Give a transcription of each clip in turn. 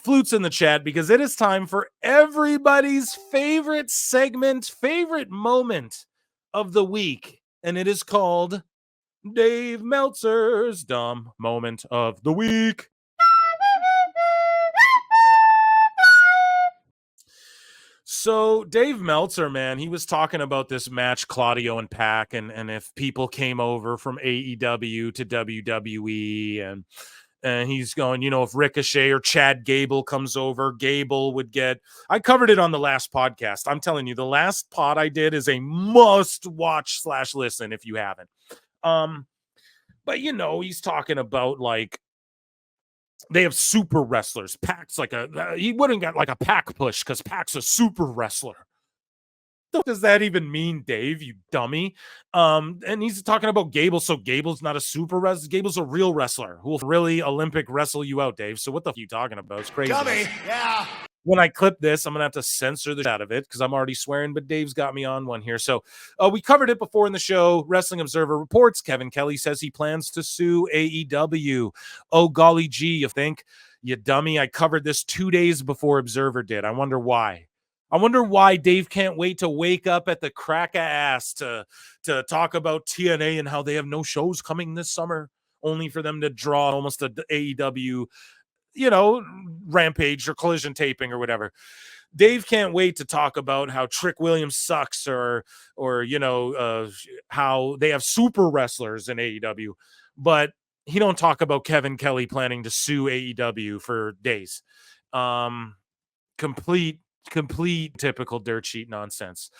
flutes in the chat because it is time for everybody's favorite segment, favorite moment of the week. And it is called Dave Meltzer's Dumb Moment of the Week. So Dave Meltzer, man, he was talking about this match, Claudio and Pac, and if people came over from AEW to WWE, and he's going, if Ricochet or Chad Gable comes over, Gable would get. I covered it on the last podcast. I'm telling you, the last pod I did is a must-watch/listen if you haven't. But he's talking about like they have super wrestlers. Pac's like he wouldn't get like a Pac push because Pac's a super wrestler. What does that even mean, Dave, you dummy? And he's talking about Gable, so Gable's not a super wrestler. Gable's a real wrestler who will really Olympic wrestle you out, Dave. So what the f are you talking about? It's crazy. Dummy, yeah. When I clip this, I'm going to have to censor the shit out of it because I'm already swearing, but Dave's got me on one here. So we covered it before in the show. Wrestling Observer reports Kevin Kelly says he plans to sue AEW. Oh, golly gee, you think? You dummy. I covered this 2 days before Observer did. I wonder why. I wonder why Dave can't wait to wake up at the crack of ass to talk about TNA and how they have no shows coming this summer, only for them to draw almost a AEW Rampage or Collision taping or whatever. Dave can't wait to talk about how Trick Williams sucks or how they have super wrestlers in AEW, but he don't talk about Kevin Kelly planning to sue AEW for days. Complete typical dirt sheet nonsense.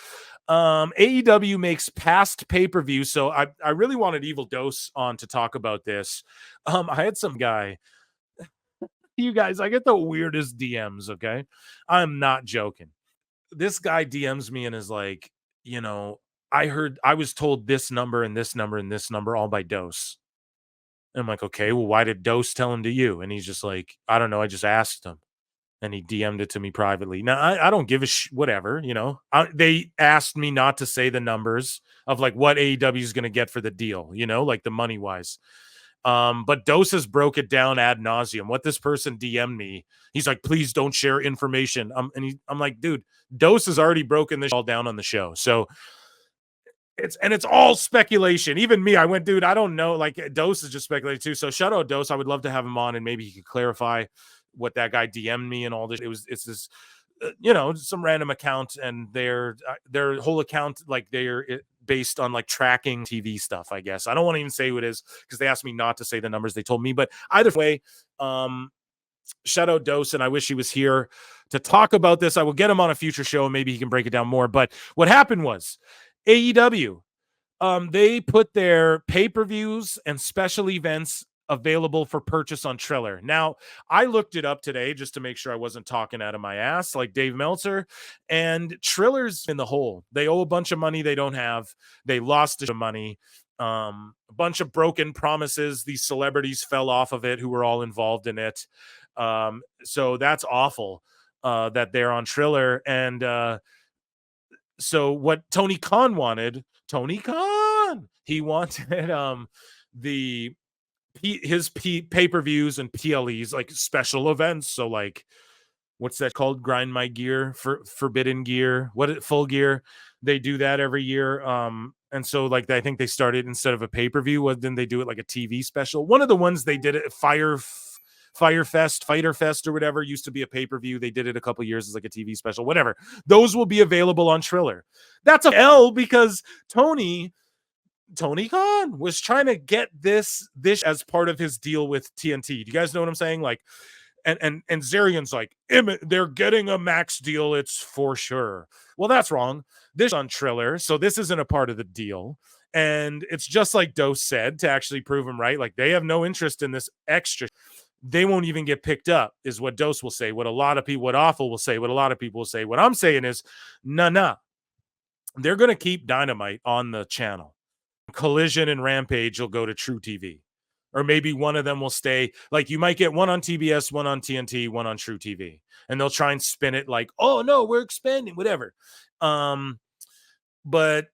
AEW makes past pay-per-view. So I really wanted Evil Dose on to talk about this. I had some guy. You guys, I get the weirdest DMs, okay? I'm not joking. This guy DMs me and is like, I was told this number and this number and this number all by Dose. And I'm like, okay, well, why did Dose tell him to you? And he's just like, I don't know. I just asked him. And he DM'd it to me privately. Now, I don't give a whatever, they asked me not to say the numbers of like what AEW is going to get for the deal, like the money wise. But Dose has broke it down ad nauseum. What this person DM'd me, he's like, please don't share information. I'm like, dude, Dose has already broken this all down on the show. So it's all speculation. Even me, I went, dude, I don't know. Like Dose is just speculating too. So shout out Dose. I would love to have him on and maybe he could clarify what that guy DM'd me and all this. It's this, some random account and their whole account, like they're based on like tracking TV stuff, I guess. I don't want to even say who it is because they asked me not to say the numbers they told me, but either way, shout out Dose, and I wish he was here to talk about this. I will get him on a future show and maybe he can break it down more. But what happened was AEW, they put their pay-per-views and special events available for purchase on Triller. Now, I looked it up today just to make sure I wasn't talking out of my ass like Dave Meltzer, and Triller's in the hole. They owe a bunch of money they don't have. They lost a bunch of money. A bunch of broken promises. These celebrities fell off of it who were all involved in it. So that's awful that they're on Triller. And so what Tony Khan wanted, he wanted his pay-per-views and PLEs, like special events. So like, what's that called? Grind My Gear, Forbidden Gear, Full Gear. They do that every year. And so like, I think they started instead of a pay-per-view, then they do it like a TV special. One of the ones they did it, Fighter Fest or whatever, used to be a pay-per-view. They did it a couple years as like a TV special, whatever. Those will be available on Triller. That's a L because Tony Khan was trying to get this as part of his deal with TNT. Do you guys know what I'm saying? Like, and Zarian's like, they're getting a max deal. It's for sure. Well, that's wrong. This is on Triller, so this isn't a part of the deal. And it's just like Dose said, to actually prove him right. Like, they have no interest in this extra. They won't even get picked up, is what Dose will say. What Awful will say. What a lot of people will say. What I'm saying is, nah. They're going to keep Dynamite on the channel. Collision and Rampage will go to True TV. Or maybe one of them will stay. Like, you might get one on TBS, one on TNT, one on True TV. And they'll try and spin it like, oh, no, we're expanding, whatever. But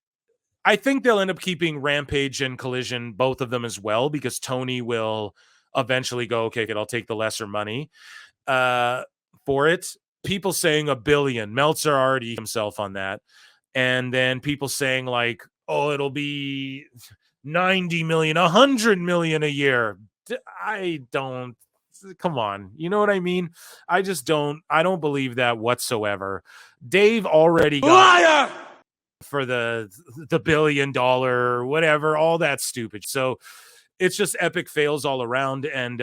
I think they'll end up keeping Rampage and Collision, both of them as well, because Tony will eventually go, okay, I'll take the lesser money. for it. People saying $1 billion. Meltzer already himself on that. And then people saying like, oh, it'll be 90 million, 100 million a year. I don't, come on. You know what I mean? I don't believe that whatsoever. Dave already got Liar! for the $1 billion, whatever, all that stupid. So it's just epic fails all around. And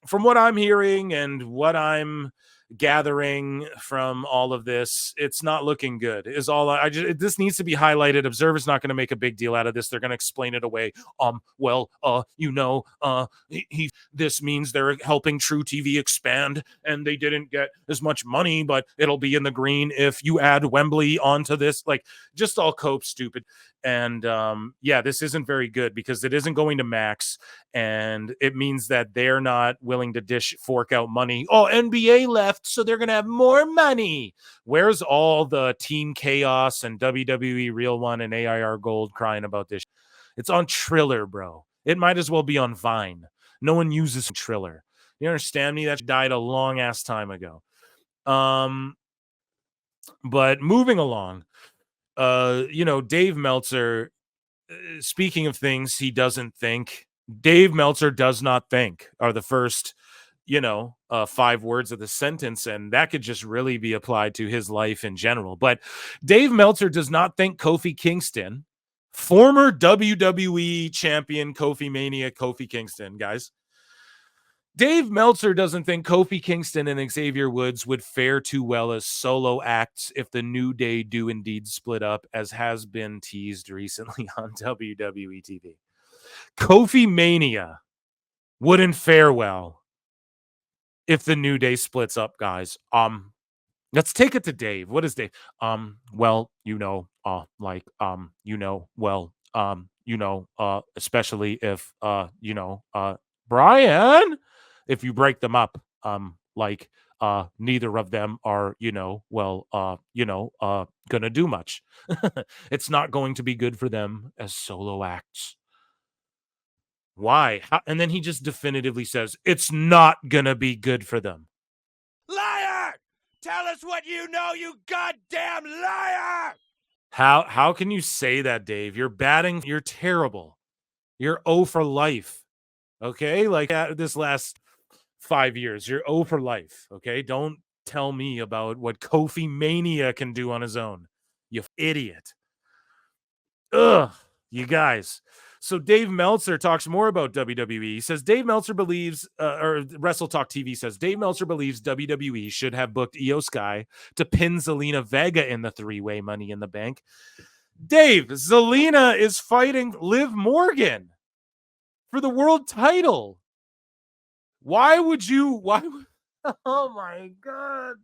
from what I'm hearing and what I'm gathering from all of this, it's not looking good. Is all I just, this needs to be highlighted. Observer's not going to make a big deal out of this. They're going to explain it away. This means they're helping True TV expand and they didn't get as much money, but it'll be in the green if you add Wembley onto this. Like, just all cope stupid. And this isn't very good because it isn't going to Max, and it means that they're not willing to fork out money. Oh, NBA left, so they're gonna have more money. Where's all the Team Chaos and WWE Real One and AIR Gold crying about this? It's on Triller, bro. It might as well be on Vine. No one uses Triller. You understand me? That died a long ass time ago. But moving along, Dave Meltzer, speaking of things he doesn't think, Dave Meltzer does not think are the first, 5 words of the sentence. And that could just really be applied to his life in general. But Dave Meltzer does not think Kofi Kingston, former WWE champion Kofi Kingston, guys. Dave Meltzer doesn't think Kofi Kingston and Xavier Woods would fare too well as solo acts if the New Day do indeed split up, as has been teased recently on WWE TV. Kofi Mania wouldn't fare well if the New Day splits up, guys. Let's take it to Dave. What is Dave? Especially if Brian, if you break them up, neither of them are, gonna do much. It's not going to be good for them as solo acts. Why? And then he just definitively says, it's not gonna be good for them. Liar! Tell us what you know, you goddamn liar! How can you say that, Dave? You're terrible. You're 0 for life. Okay, like this last 5 years, you're 0 for life. Okay, don't tell me about what Kofi Mania can do on his own, you idiot. Ugh, you guys. So Dave Meltzer talks more about WWE. He says Dave Meltzer believes, or Wrestle Talk TV says, Dave Meltzer believes WWE should have booked Io Sky to pin Zelina Vega in the 3-way Money in the Bank. Dave, Zelina is fighting Liv Morgan for the world title. Why? Oh my God.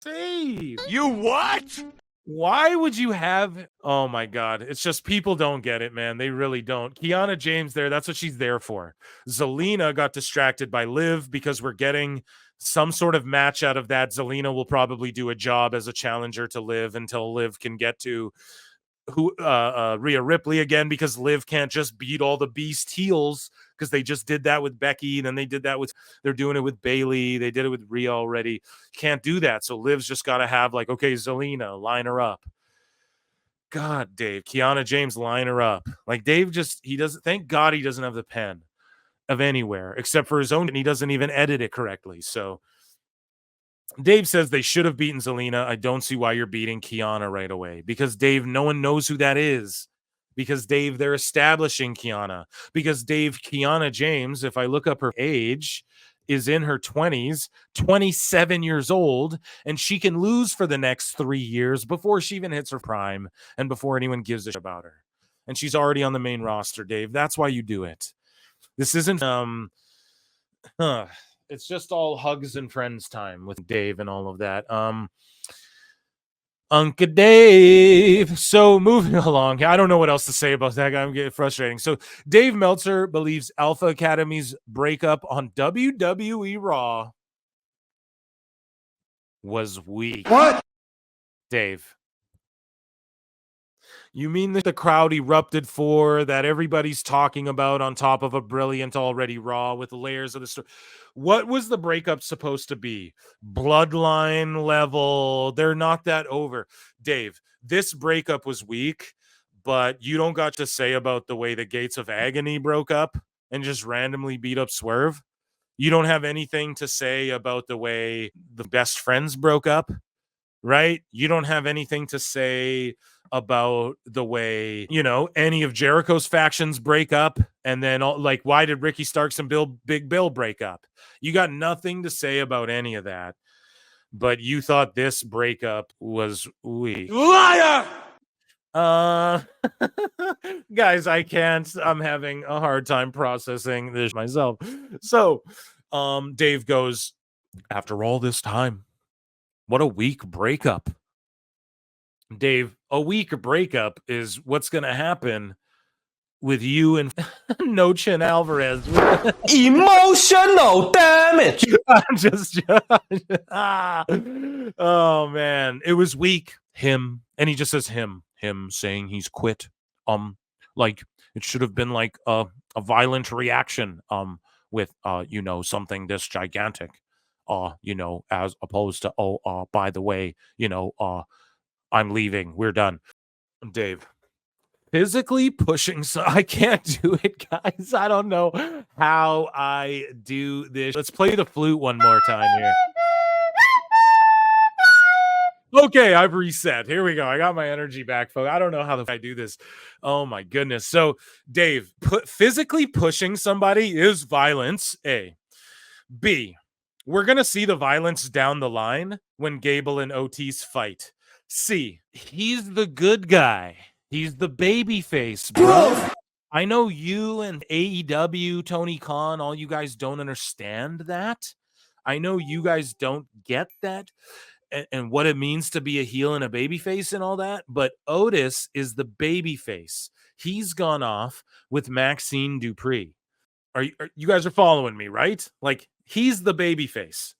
Dave. You what? Why would you have, oh my God. It's just people don't get it, man. They really don't. Kiana James there, that's what she's there for. Zelina got distracted by Liv because we're getting some sort of match out of that. Zelina will probably do a job as a challenger to Liv until Liv can get to Rhea Ripley again, because Liv can't just beat all the beast heels, because they just did that with Becky, and then they're doing it with Bayley, they did it with Rhea already. Can't do that, so Liv's just got to have like, okay, Zelina, line her up. God, Dave, Kiana James, line her up. Like, Dave thank God he doesn't have the pen of anywhere except for his own, and he doesn't even edit it correctly. So Dave says they should have beaten Zelina. I don't see why you're beating Kiana right away. Because, Dave, no one knows who that is. Because, Dave, they're establishing Kiana. Because, Dave, Kiana James, if I look up her age, is in her 20s, 27 years old, and she can lose for the next 3 years before she even hits her prime and before anyone gives a shit about her. And she's already on the main roster, Dave. That's why you do it. This isn't it's just all hugs and friends time with Dave and all of that. Uncle Dave. So moving along, I don't know what else to say about that guy. I'm getting frustrating. So Dave Meltzer believes Alpha Academy's breakup on WWE Raw was weak. What? Dave. You mean the crowd erupted for that everybody's talking about on top of a brilliant already Raw with layers of the story? What was the breakup supposed to be? Bloodline level. They're not that over. Dave, this breakup was weak, but you don't got to say about the way the Gates of Agony broke up and just randomly beat up Swerve. You don't have anything to say about the way the best friends broke up, right? You don't have anything to say about the way, any of Jericho's factions break up. And then like, why did Ricky Starks and Big Bill break up? You got nothing to say about any of that, but you thought this breakup was weak. Liar! Guys, I'm having a hard time processing this myself. So Dave goes, after all this time, what a weak breakup. Dave, a weak breakup is what's going to happen with you and No Chin Alvarez. Emotional damage. Oh man, it was weak. Him, and he just says him saying he's quit. Like it should have been like a violent reaction. With something this gigantic. As opposed to by the way, I'm leaving. We're done. Dave, physically pushing. So I can't do it, guys. I don't know how I do this. Let's play the flute one more time here. Okay, I've reset. Here we go. I got my energy back, folks. I don't know how I do this. Oh my goodness. So, Dave, physically pushing somebody is violence. A. B. We're gonna see the violence down the line when Gable and Otis fight. C. He's the good guy. He's the baby face, bro. I know you and AEW, Tony Khan, all you guys don't understand that. I know you guys don't get that and what it means to be a heel and a baby face and all that. But Otis is the baby face. He's gone off with Maxine Dupree. You guys are following me, right? Like, he's the baby face.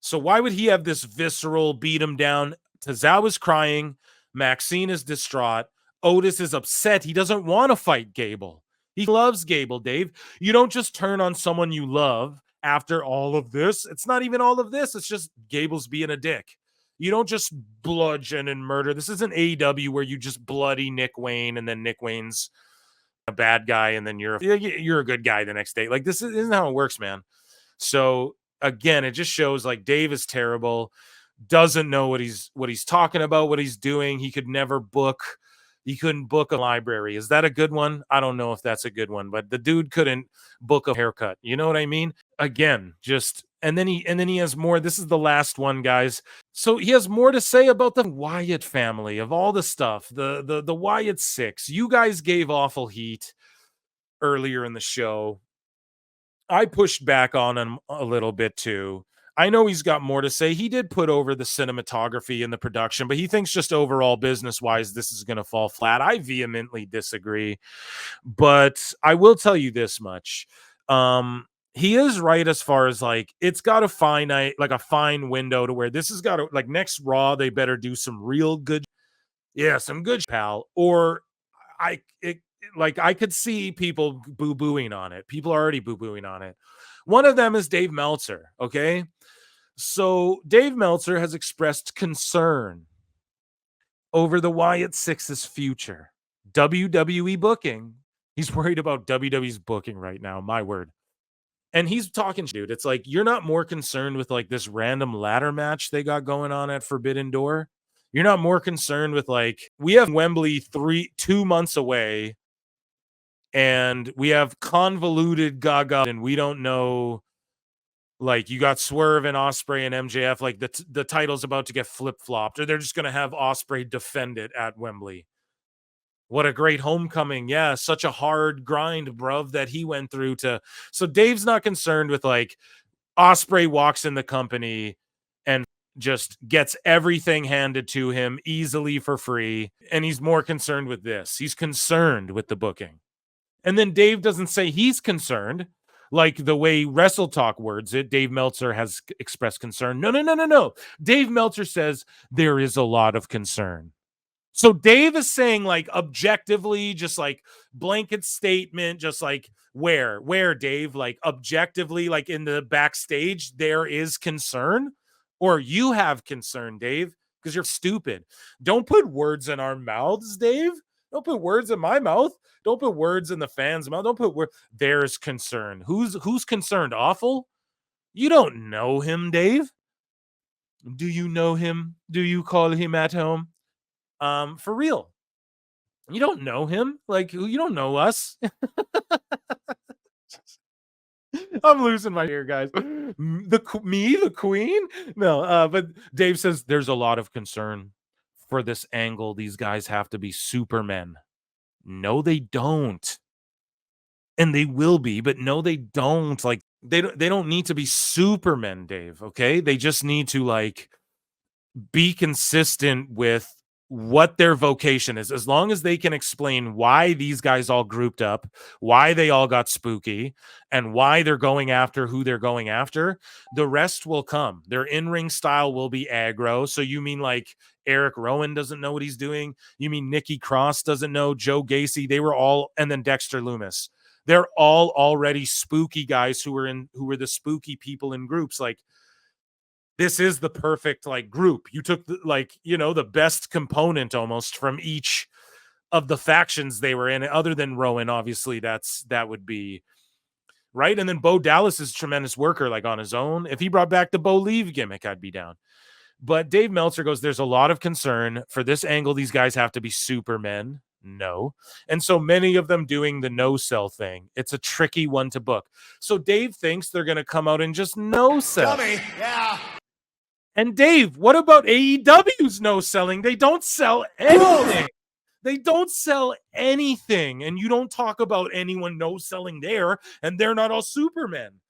So why would he have this visceral beat him down? Tozawa's crying. Maxine is distraught. Otis is upset. He doesn't want to fight Gable. He loves Gable, Dave. You don't just turn on someone you love after all of this. It's not even all of this. It's just Gable's being a dick. You don't just bludgeon and murder. This isn't AEW where you just bloody Nick Wayne and then Nick Wayne's a bad guy and then you're a good guy the next day. Like, this isn't how it works, man. So again, it just shows like Dave is terrible, doesn't know what he's talking about, what he's doing. He couldn't book a library. Is that a good one? I don't know if that's a good one, but the dude couldn't book a haircut. You know what I mean? Again, and then he has more. This is the last one, guys. So he has more to say about the Wyatt family, of all the stuff, the Wyatt Sicks. You guys gave awful heat earlier in the show. I pushed back on him a little bit too. I know he's got more to say. He did put over the cinematography and the production, but he thinks just overall business-wise, this is going to fall flat. I vehemently disagree, but I will tell you this much. He is right as far as like, it's got a fine window to where this has got to, like, next Raw, they better do some real good. Yeah, some good, pal. Or I could see people boo-booing on it. People are already boo-booing on it. One of them is Dave Meltzer, okay? So Dave Meltzer has expressed concern over the Wyatt Sicks' future. WWE booking. He's worried about WWE's booking right now, my word. And he's talking, dude. It's like, you're not more concerned with like this random ladder match they got going on at Forbidden Door. You're not more concerned with like, we have Wembley 2 months away and we have convoluted Gaga and we don't know, like, you got Swerve and Ospreay and MJF, like the title's about to get flip-flopped, or they're just going to have Ospreay defend it at Wembley. What a great homecoming. Yeah, such a hard grind, bruv, that he went through to. So Dave's not concerned with like Ospreay walks in the company and just gets everything handed to him easily for free. And he's more concerned with this. He's concerned with the booking. And then Dave doesn't say he's concerned, like the way Wrestle Talk words it. Dave Meltzer has expressed concern. No. Dave Meltzer says there is a lot of concern. So Dave is saying, like, objectively, just like blanket statement, just like where Dave, like objectively, like in the backstage, there is concern, or you have concern, Dave, because you're stupid. Don't put words in our mouths, Dave. Don't put words in my mouth. Don't put words in the fans' mouth. Don't put words. There's concern. Who's concerned? Awful. You don't know him, Dave. Do you know him? Do you call him at home? For real. You don't know him. Like, you don't know us. I'm losing my ear, guys. The queen? No, but Dave says there's a lot of concern for this angle. These guys have to be supermen. No, they don't. And they will be, but no, they don't. Like, they don't need to be supermen, Dave. Okay. They just need to, like, be consistent with what their vocation is. As long as they can explain why these guys all grouped up, why they all got spooky, and why they're going after who they're going after, the rest will come. Their in-ring style will be aggro. So you mean like Eric Rowan doesn't know what he's doing? You mean Nikki Cross doesn't know? Joe Gacy? They were all, and then Dexter Lumis. They're all already spooky guys who were the spooky people in groups. Like, this is the perfect, like, group. You took the best component almost from each of the factions they were in, other than Rowan. Obviously, that would be right. And then Bo Dallas is a tremendous worker, like on his own. If he brought back the Bo Leave gimmick, I'd be down. But Dave Meltzer goes, there's a lot of concern for this angle. These guys have to be supermen. No. And so many of them doing the no sell thing. It's a tricky one to book. So Dave thinks they're going to come out and just no sell. Dummy. Yeah. And Dave, what about AEW's no selling? They don't sell anything. They don't sell anything. And you don't talk about anyone no selling there, and they're not all supermen.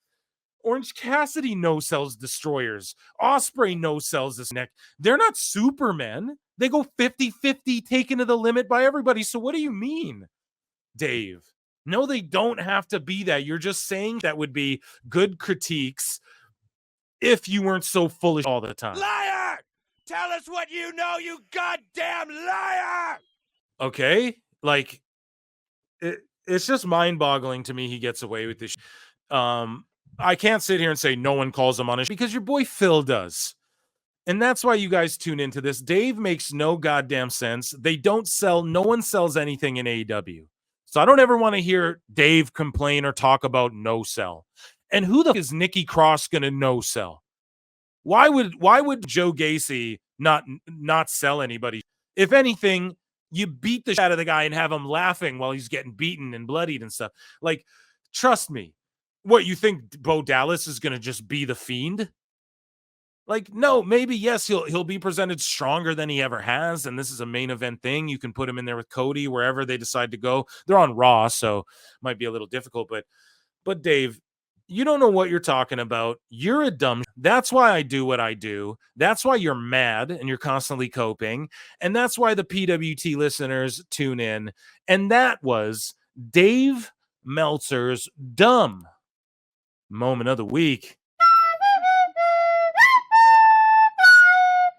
Orange Cassidy no sells destroyers. Osprey no sells this neck. They're not supermen. They go 50-50 taken to the limit by everybody. So what do you mean, Dave? No, they don't have to be that. You're just saying that would be good critiques if you weren't so foolish all the time. Liar! Tell us what you know, you goddamn liar! Okay? Like, it's just mind-boggling to me he gets away with this. I can't sit here and say no one calls him on it because your boy Phil does. And that's why you guys tune into this. Dave makes no goddamn sense. They don't sell, no one sells anything in AEW. So I don't ever want to hear Dave complain or talk about no sell. And who the fuck is Nikki Cross going to no sell? Why would Joe Gacy not sell anybody? If anything, you beat the shit out of the guy and have him laughing while he's getting beaten and bloodied and stuff. Like, trust me. What, you think Bo Dallas is going to just be the Fiend? Like, no, maybe, yes, he'll be presented stronger than he ever has, and this is a main event thing. You can put him in there with Cody wherever they decide to go. They're on Raw, so might be a little difficult, but Dave, you don't know what you're talking about. You're a dumb. That's why I do what I do. That's why you're mad and you're constantly coping. And that's why the PWT listeners tune in. And that was Dave Meltzer's dumb moment of the week.